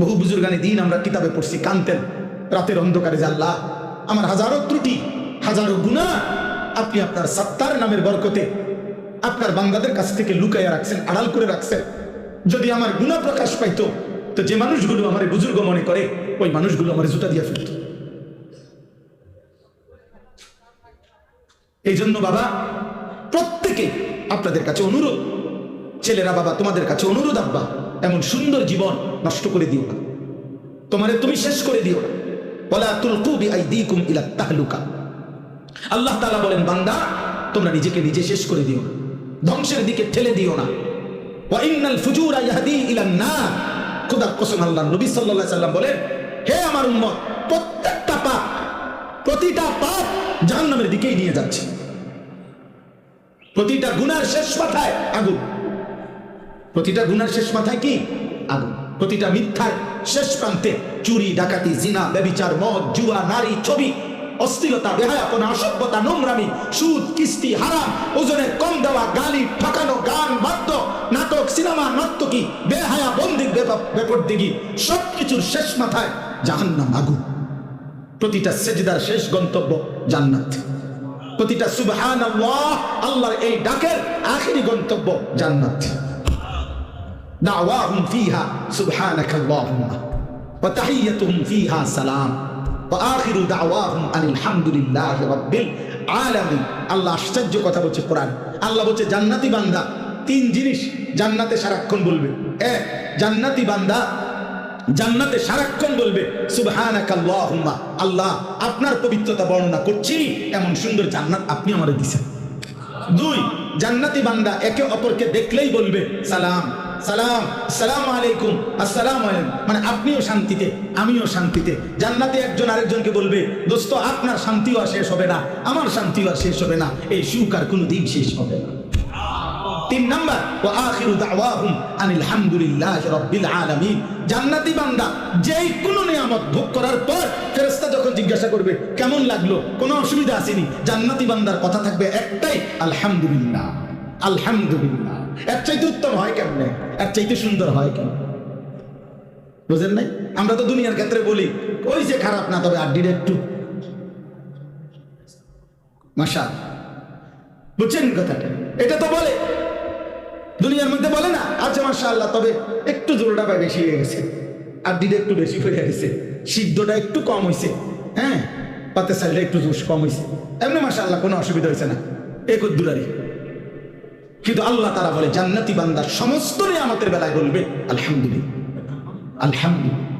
বহু বুজুর্গানি দিন আমরা কিতাবে পড়ছি, কানতেন রাতের অন্ধকারে, যে আল্লাহ আমার হাজারো ত্রুটি, হাজারো গুনাহ আপনি আপনার সত্তার নামের বরকতে আপনার বান্দাদের কাছ থেকে লুকাইয়া রাখছেন, আড়াল করে রাখছেন। যদি আমার গুনাহ প্রকাশ পাইতো, তো যে মানুষগুলো আমার বুজুর্গ মনে করে, ওই মানুষগুলো আমার জুতা দিয়ে ফেলত। এই জন্য বাবা, প্রত্যেকে আপনাদের কাছে অনুরোধ, ছেলেরা বাবা তোমাদের কাছে অনুরোধ, আব্বা এমন সুন্দর জীবন নষ্ট করে দিও না, তোমারে তুমি শেষ করে দিও না। ওয়ালা তুলকু বিআইদিকুম ইলা তাহলুকা। আল্লাহ তাআলা বলেন, বান্দা তোমরা নিজেকে নিজে শেষ করে দিও না, ধ্বংসের দিকে ঠেলে দিও না। ওয়া ইন্নাল ফুজুরা ইয়াহদি ইলান নার। খোদার কসম, আল্লাহ নবী সাল্লাল্লাহু আলাইহি সাল্লাম বলেন, হে আমার উম্মত, প্রত্যেকটা পাপ, প্রতিটা পাপ জাহান্নামের দিকেই নিয়ে যাচ্ছে। প্রতিটা গুনার শেষ মাথায় আগুন, প্রতিটা গুনার শেষ মাথায় কি? আগুন। প্রতিটা মিথ্যার শেষ প্রান্তে চুরি, ডাকাতি, জিনা, ব্যভিচার, মদ, জুয়া, নারী, ছবি, অশ্লীলতা, বেহায়াপনা, অসভ্যতা, নোংরামি, সুদ, কিস্তি, হারাম, ওজনে কম দেওয়া, গালি, ঠকানো, গান, বাদ্য, নাটক, সিনেমা, নর্তকী, বেহায়া, বন্দিক, বেপরদিগি, সবকিছুর শেষ মাথায় জাহান্নাম, আগুন। প্রতিটা সেজদার শেষ গন্তব্য জান্নাত। প্রতিটা সুবহানাল্লাহ, আল্লাহর এই ডাকের আখেরি গন্তব্য জান্নাত। দাওয়াহুম ফিহা সুবহানাকাল্লাহুম্মা ওয়া তাহিয়াতুহুম ফিহা সালাম ওয়া আখিরু দাওয়াহুম আনিল হামদুলিল্লাহি রাব্বিল আলামিন। আল্লাহ আশ্চর্য কথা বলছে কোরআন। আল্লাহ বলছে, জান্নাতি বান্দা তিন জিনিস জান্নাতে সারাক্ষণ বলবে। এক, জান্নাতি বান্দা জান্নাতে সারাক্ষণ বলবে সুবহানাকাল্লাহুম্মা, আল্লাহ আপনার পবিত্রতা বর্ণনা করছি, এমন সুন্দর জান্নাত আপনি আমারে দিয়েছেন। দুই, জান্নাতি বান্দা একে অপরকে দেখলেই বলবে সালাম সালাম, আসসালামু আলাইকুম, আসসালামু আলাইকুম, মানে আপনিও শান্তিতে আমিও শান্তিতে। জান্নাতে একজন আরেকজনকে বলবে, দোস্ত আপনার শান্তিও আর শেষ হবে না, আমার শান্তিও আর শেষ হবে না, এই সুখ আর কোনোদিন শেষ হবে না। তিন নাম্বার, ওয়া আখিরু দাওয়াহুম আনিল হামদুলিল্লাহি রাব্বিল আলামিন। জান্নাতি বান্দা যেই কোনো নিয়ামত ভোগ করার পর ফেরেশতা যখন জিজ্ঞাসা করবে কেমন লাগলো, কোনো অসুবিধা আসেনি, জান্নাতি বান্দার কথা থাকবে একটাই, আলহামদুলিল্লাহ, আলহামদুলিল্লাহ। এর চাইতে উত্তম হয় কেমনে, এর চাইতে সুন্দর হয় কেমন? বুঝেন নাই? আমরা তো দুনিয়ার ক্ষেত্রে বলি ওই যে খারাপ না, তবে আড্ডিটা একটু মাশাআল্লাহ, বুঝছেন কথাটা? এটা তো বলে দুনিয়ার মধ্যে, বলে না, আচ্ছা মাশাআল্লাহ, তবে একটু জোরটা পায় বেশি হয়ে গেছে, আড্ডিটা একটু বেশি হয়ে গেছে, সিদ্ধটা একটু কম হয়েছে, হ্যাঁ, পাতে সাইডটা একটু জোশ কম হয়েছে, এমনি মাশাআল্লাহ কোনো অসুবিধা হয়েছে না, এক দুরারি। কিন্তু আল্লাহ তাআলা বলে জান্নাতি বান্দা সমস্ত নিয়ামতের বেলায় বলবে আলহামদুলিল্লাহ, আলহামদুলিল্লাহ।